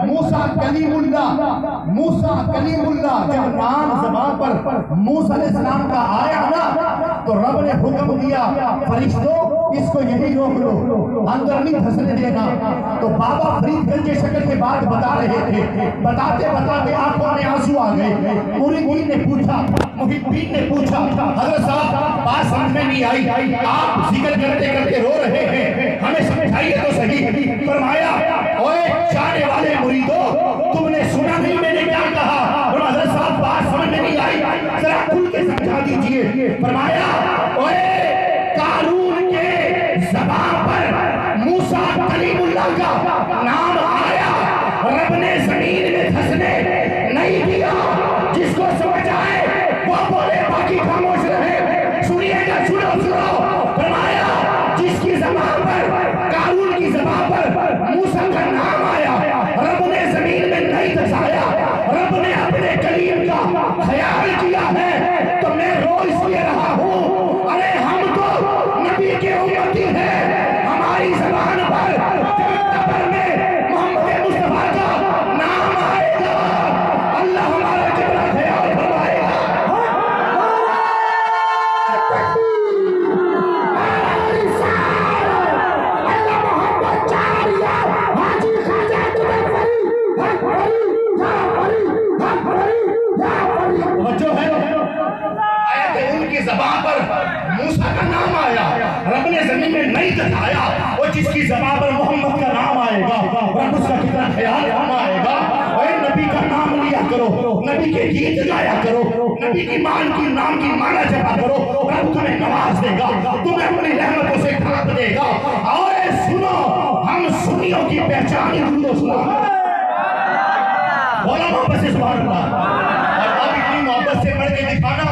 मूसा कलीमुल्लाह जब नाम ज़बान पर मूसा अलैहिस्सलाम का आया ना तो रब ने हुक्म दिया फरिश्तों इसको यही रोक लो, अंदर नहीं धंसने देना। तो बाबा फरीदगंज के शक्ल के बात बता रहे थे, बताते बताते आंखों में आंसू आ गए। मुरीदीन ने पूछा, मुहिब्बीन ने पूछा, हज़रत साहब बात समझ में नहीं आई, आप जिक्र करते करते रो रहे हैं, हमें समझाइए तो सही। फरमाया ओए चाहने वाले मुरीदों, तुमने सुना नहीं मैंने क्या कहा? और हज़रत साहब बात समझ में नहीं आई, जरा खुल के समझा दीजिए। फरमाया ओए कारून के ज़बान पर मूसा कलीमुल्लाह का नाम आया, रब ने जमीन में धंसने नहीं दिया। जिसको समझ आए वो बोले, बाकी खामोश रहे। सुनिएगा, सुनो सुनो। फरमाया जिसकी ज़बान पर, कारून की ज़बान पर मूसा का नाम आया, रब ने जमीन में नहीं धंसाया, रब ने अपने कलीम का ख्याल किया है। तो मैं रो इसलिए रहा हूँ, अरे हम तो नबी के उम्मती हैं, हमारी ज़बान पर कब्र में मोहम्मद मुस्तफा का नाम आएगा, अल्लाह हमारा कितना ख्याल फरमाएगा। उनकी ज़बान पर मूसा का नाम आया, रब ने जमीन में नहीं दिखाया। और जिसकी ज़बान पर मोहम्मद का नाम आएगा, रब उसका कितना ख्याल आएगा। और नबी का नाम लिया करो, नबी के गीत गाया करो, नबी की मान की नाम की माला जपा करो, रब तुम्हें नवाज देगा, तुम्हें अपनी रहमतों से ढांप देगा। और सुनो, हम सुन्नियों की पहचान ही दुरूद सलाम। बोला मोहब्बत से सुभान अल्लाह। और अब इतनी मोहब्बत से पढ़ के दिखाना,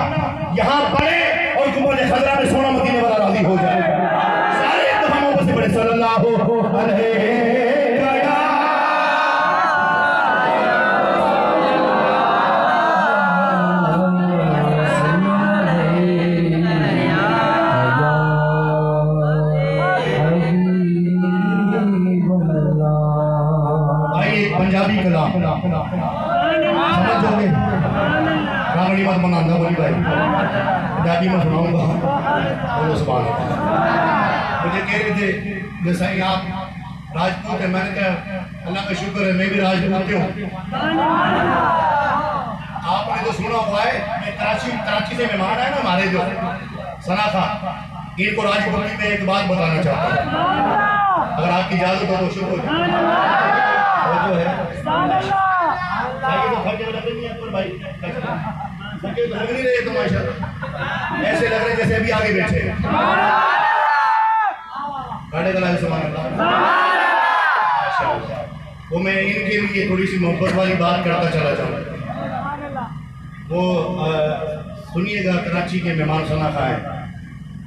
यहाँ पढ़े और गुंबद खजरा में सोना मदीने वाला राजी हो जाए। सारे एक दफा मोहब्बत से पढ़े सल्लल्लाहु अलैहि पंजाबी कलाम समझोगे? रावणी मत मनाना बोली भाई, पंजाबी में सुनाऊंगा। बोलो सुभान अल्लाह। मुझे कह रहे थे जैसा ही आप राजपूत है, मैंने कहा अल्लाह का शुक्र है मैं भी राजपूत हूँ। आपने तो सुना हुआ है, मैं कराची से मेहमान है ना हमारे जो सना खां, इनको राजपूती में एक बात बताना चाहता हूँ, अगर आपकी इजाजत हो तो शुक्र जो है तो खर्चे लग नहीं है भाई, तो लग नहीं रहे तमाशा, ऐसे लग रहे जैसे अभी आगे बैठे वो मैं इनके लिए थोड़ी सी मोहब्बत वाली बात करता चला जाऊँ। वो सुनिएगा, कराची के मेहमान सना खां है,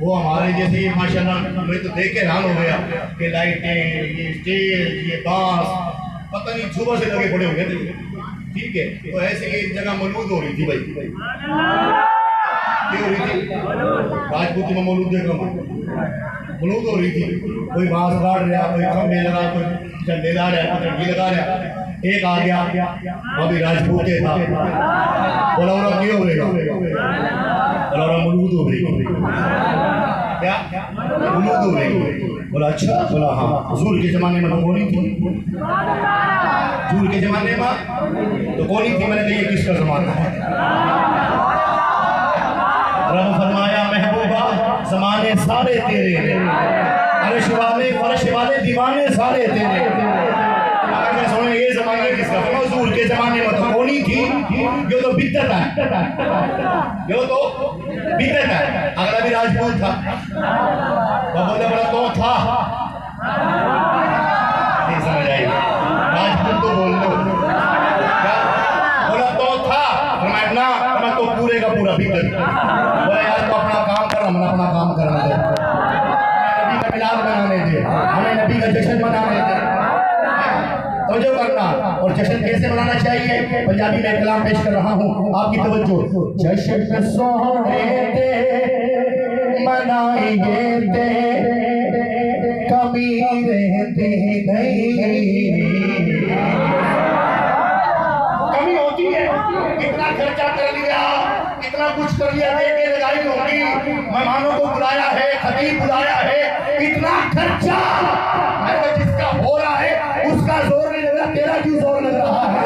वो हमारे जैसे ये माशाल्लाह मैं तो देख के हैरान हो गया कि लाइटें, ये स्टेज, ये बांस पता नहीं सुबह से लगे पड़े होंगे। ठीक है, तो ऐसे एक जगह मौलूद हो रही थी भाई, क्या हो रही थी? राजपूती में मौलूद देखा, मौलूद हो रही थी। कोई बांस काट रहा, कोई खंभे लगा, कोई झंडे ला रहा, कोई झंडी लगा रहा। एक आ गया वो भी राजपूत था, बोला और क्यों हो गया? बोला और मौलूद हो गई। क्या मौलूद हो गई? बोला अच्छा। बोला हाँ, हुजूर के ज़माने में तो कौन थी? हुजूर के ज़माने में तो कौन थी? मैंने कहा ये किसका ज़माना है? रब फरमाया महबूबा ज़माने सारे तेरे, अर्श वाले फर्श वाले दीवाने सारे तेरे। अगर सुने ये ज़माने किसका? हुजूर के ज़माने में तो कौन थी? ये तो बिद्दत है, ये तो बिद्दत है। अगर अभी राजपूत था बोले बड़ा तो था, नहीं समझ आई, राजपूत तो बोल लो, बोला तो था, ना मैं तो पूरे का पूरा बिद्दत। बोला यार तो अपना काम कर, हमें अपना काम करना दे, नबी का मिलाद मनाने दे, हमें नबी का जश्न मनाने दे, तो जो करना। और जश्न कैसे मनाना चाहिए? पंजाबी में कलाम पेश कर रहा हूँ, आपकी तवज्जो। जश्न सोने दे मनाइए दे, कमी रहती नहीं, कुछ कर लिया, देके लगाई होगी, मेहमानों को बुलाया है, खतीब बुलाया है, इतना खर्चा अरे जिसका हो रहा है उसका जोर नहीं लग रहा, तेरा क्यों जोर लग रहा है?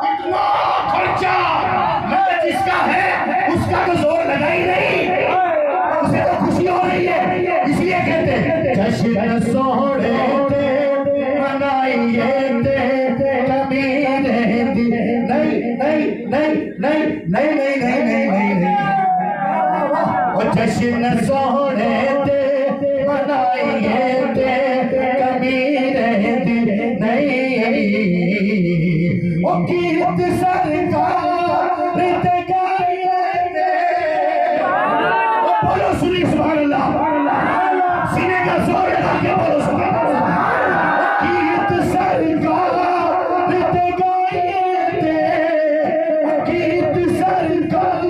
इतना खर्चा मतलब जिसका है उसका तो जोर लगा ही नहीं, उसे तो खुशी हो रही है, इसलिए कहते हैं जश्न सोहरे मनाइए कभी नहीं नहीं नहीं नहीं नहीं नहीं नहीं नहीं नहीं, और जश्न सोहरे मनाइए कभी नहीं, ओ कीर्त सरकार ते गाइए, ओ बोलो सुनी सुभान अल्लाह, सीने का जोर लगा के बोलो सुभान अल्लाह, कीर्त सरकार ते गाइए, कीर्त सरकार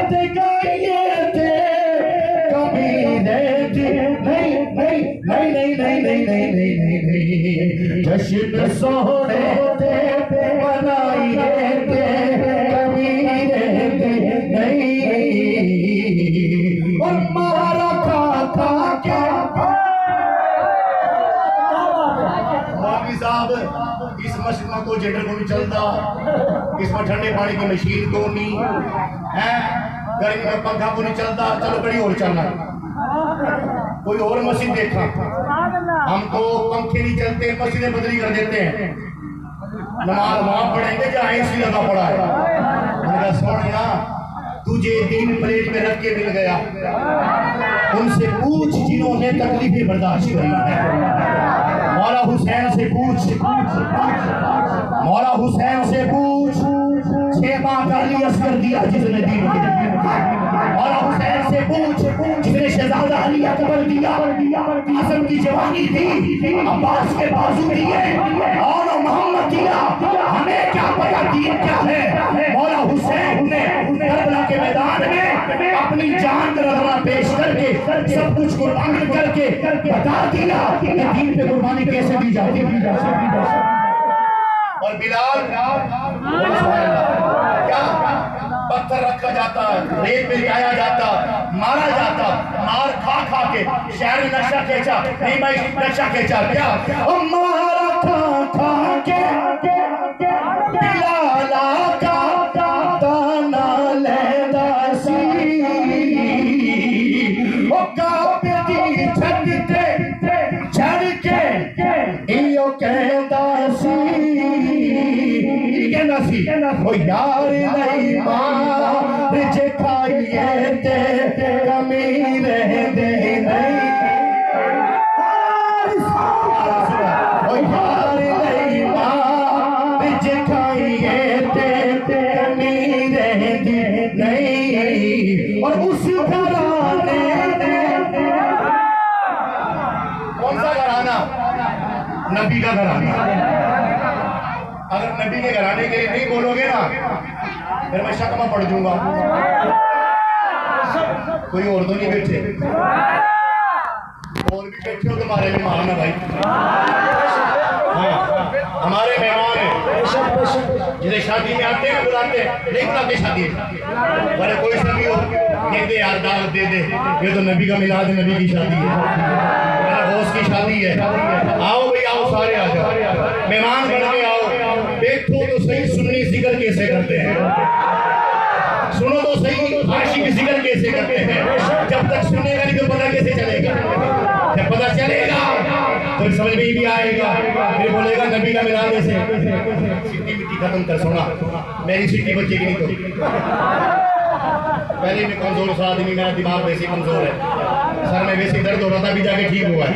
ते गाइए कभी नहीं नहीं नहीं नहीं नहीं नहीं नहीं नहीं, जश्न सोहरे मनाइए कभी नहीं, और मारा खा के मौलवी साहब इस मस्जिद में कोई जेंडर को नहीं चलता, इसमें ठंडे पानी की मशीन को नहीं है, गर्मी में पंखा को नहीं चलता, चलो कड़ी और चलना, कोई और मस्जिद देखा, हमको पंखे नहीं चलते, मस्जिदें बदली कर देते हैं, नमाज वहां पढ़ेंगे जहाँ एसी लगा पड़ा है, मैंने सोनिया तुझे 3 प्लेट में रख के मिल गया, उनसे पूछ जिन्होंने तकलीफें बर्दाश्त करी है, मौला हुसैन से पूछ, मौला हुसैन से पूछ, 6 माह का अली असगर दिया जिसने दीन के, मौला हुसैन से पूछ जिसने शहजादा अली अकबर दिया, कासिम की जवानी दी, अब्बास के बाजू दिए, और मोहम्मद दिया, हमें क्या पता दीन क्या है, मौला हुसैन ने करबला के मैदान में अपनी जान का नजराना पेश करके सब कुछ कुर्बान करके बता दिया कि दीन पे कुर्बानी कैसे दी जाती है। और बिलाल क्या पत्थर रखा जाता, रेत में लिटाया जाता, मारा जाता, मार खा खा के शहर में नक्शा खींचा, नहीं मैं नक्शा खींचा क्या, और मारा खा खा के बिलाला का दाना लेदा सी, ओ काबे दी छत ते चढ़ के इयो कहदा सी, कहदा सी ओ यार नहीं मार जे खाइए ते कमी रह दे नहीं, ओ यार नहीं मार जे खाइए ते कमी रह दे नहीं, और उस घराने कौन सा घराना, नबी का घराना, अगर नबी के घराने के लिए नहीं बोलोगे ना फिर मैं शक में पड़ जाऊंगा, कोई और तो नहीं बैठे, और भी बैठे हो तुम्हारे मेहमान है भाई, हाँ हमारे मेहमान है, जिसे शादी में आते हैं बुलाते हैं, नहीं बुलाते शादी में, अरे कोई सा भी हो ये दे यार दावत दे दे, ये तो नबी का मिलाद है, नबी की शादी है, मेरा होश की शादी है, आओ भाई आओ सारे आ जाओ, मेहमान बन के आओ, देखो तो सही सुन्नी जिक्र कैसे करते हैं, सुनो तो सही आशिक जिक्र कैसे करते हैं, जब तक सुनेगा नहीं तो पता कैसे चलेगा, जब पता चलेगा तो समझ में भी आएगा, फिर बोलेगा नबी का मिलाद ऐसे, सिट्टी मिट्टी खत्म कर, सोना मेरी सिट्टी बचेगी नहीं तो, पहले मैं कमजोर सा आदमी, मेरा दिमाग वैसे कमजोर है, सर में वैसे दर्द हो रहा था, अभी जाके ठीक हुआ है,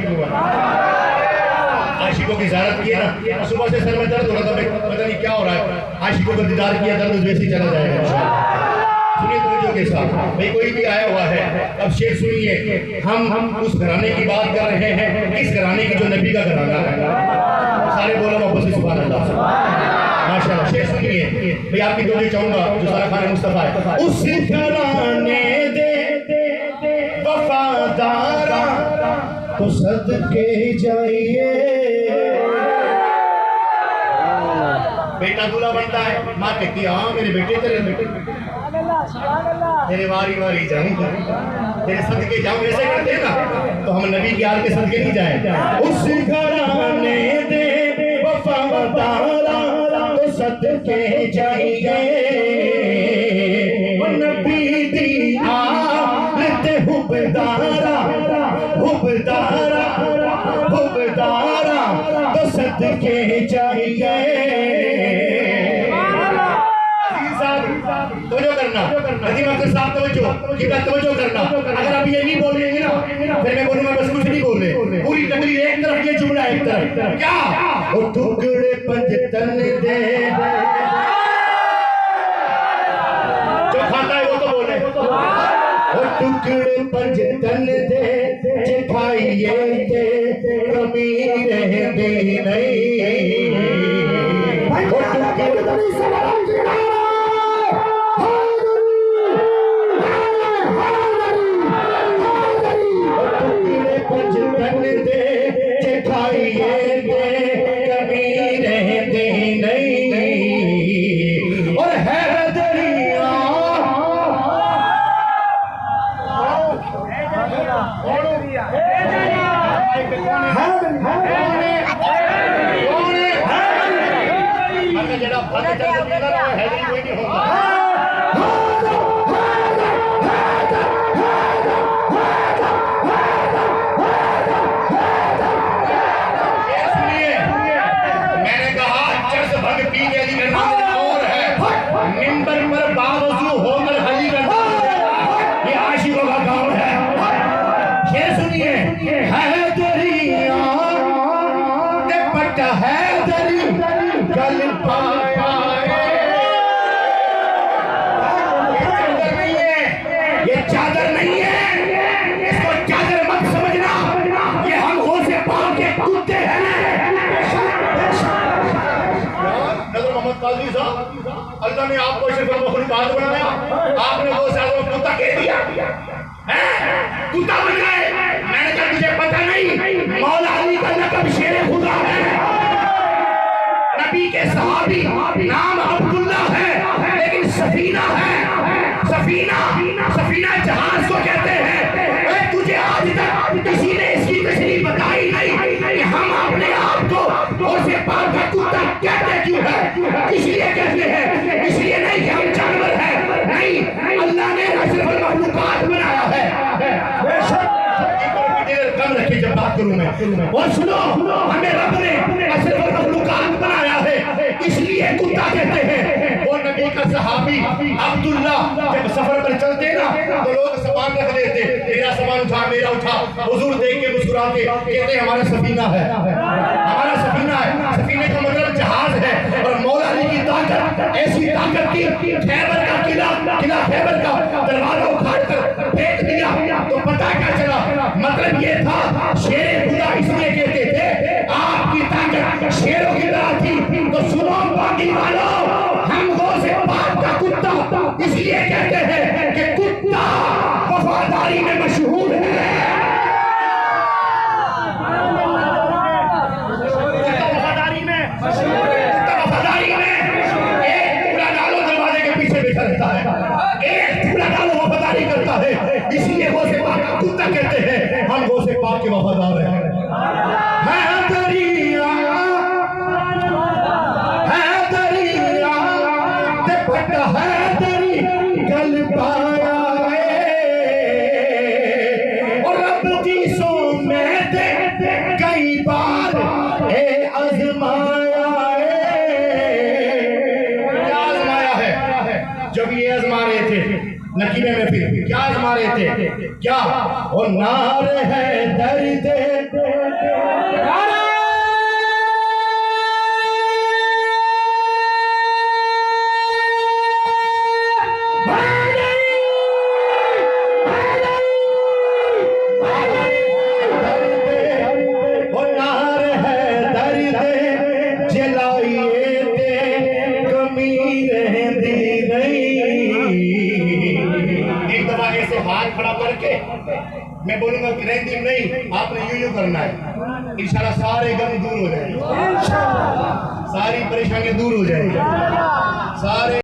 आशिकों की ज़ियारत की ना, सुबह से सर में दर्द हो रहा था, पता नहीं क्या हो रहा है, आशिकों का दीदार किया, दर्द वैसे ही चला जाएगा इंशाअल्लाह। सुनिए तवज्जो के साथ, भाई कोई भी आया हुआ है, अब शेर सुनिए, हम उस घराने की बात कर रहे हैं, इस घराने की जो नबी का घराना है, सारे बोलो वापस से सुभान अल्लाह, माशाअल्लाह, शेर सुनिए भाई, आपकी तवज्जो चाहूंगा जो सारा खान मुस्तफा है, उस घराने दे वफादारा तो सदके जाइए, बेटा दूल्हा बनता है, माँ कहती है हाँ मेरे बेटे तेरे वारी वारी जाऊंगा, तेरे सदके जाऊं, ऐसे करते हैं ना। तो हम नबी के आल के सदके नहीं जाए। उस घराने दे वफादारा तो सदके जाइए, नबी दी आलत हुबदारा हुबदारा हुबदारा तो सदके जाइए। तवज्जो करना, नदीम अख्तर साहब तवज्जो करना। अगर आप ये नहीं बोलेंगे ना फिर मैं बोलूंगा बस कुछ नहीं बोल रहे। पूरी तकरीर एक तरफ, ये जुमला एक तरफ। क्या वो टुकड़े पंजतन दे, जो खाता है वो तो बोले, वो टुकड़े पंजतन दे खाइए थे कमी रहती नहीं। वो टुकड़े अल्लाह ने आपको सिर्फ मखलूकात बनाया, आपने वो सालों में कुत्ता कह दिया, कुत्ता बन गए। मैंने कहा तुझे पता नहीं मौला अली का लक़ब शेरे खुदा है, नबी के सहाबी नाम अब्दुल्ला है, लेकिन सफीना है, सफीना सफीना जहाज को कहते हैं। तुझे आज तक किसी ने इसकी तशरीह बताई नहीं कि हम अपने आप को उसे पाक का कुत्ता कहते क्यों है, इसलिए कहते हैं, इसलिए नहीं कि हम जानवर हैं, नहीं, अल्लाह ने अशरफुल मखलूकात बनाया है। कम रखिए जब बात करूं मैं, और सुनो, हमें रब ने अशरफुल मखलूकात बनाया है, इसलिए कुत्ता कहते हैं। वो नबी का सहाबी अब्दुल्ला जब सफर पर चलते ना तो लोग सामान रख देते, मेरा सामान उठा, मेरा उठा, हुजूर देख के मुस्कुराते, कहते हमारा सफीना है, हमारा सफीना है। सफीने का मतलब जहाज है। और मौला अली की ताकत ऐसी ताकत थी, खैबर का किला खैबर का दरवाजा उखाड़ कर फेंक दिया तो पता क्या चला, मतलब ये था शेरे खुदा इसलिए कहते थे, आपकी ताकत शेरों की तरह थी। तो सुनो बाकी वालों, हम गौसे पाक का कुत्ता इसलिए कहते हैं कि कुत्ता वफादारी में मशहूर है। वफादारी में एक टुकड़ा डालो दरवाजे के पीछे बैठा रहता है, एक टुकड़ा डालो वफादारी करता है, इसलिए गौसे पाक का कुत्ता कहते हैं। हम गौसे पाक के वफादार हैं। नकीबे में फिर क्या आजमा रहे थे, क्या और नार है दर्द मैं बोलूंगा कि नहीं दिन नहीं, आपने यूं यूं करना है, इंशाल्लाह सारे गम दूर हो जाएंगे, सारी परेशानियां दूर हो जाएगी।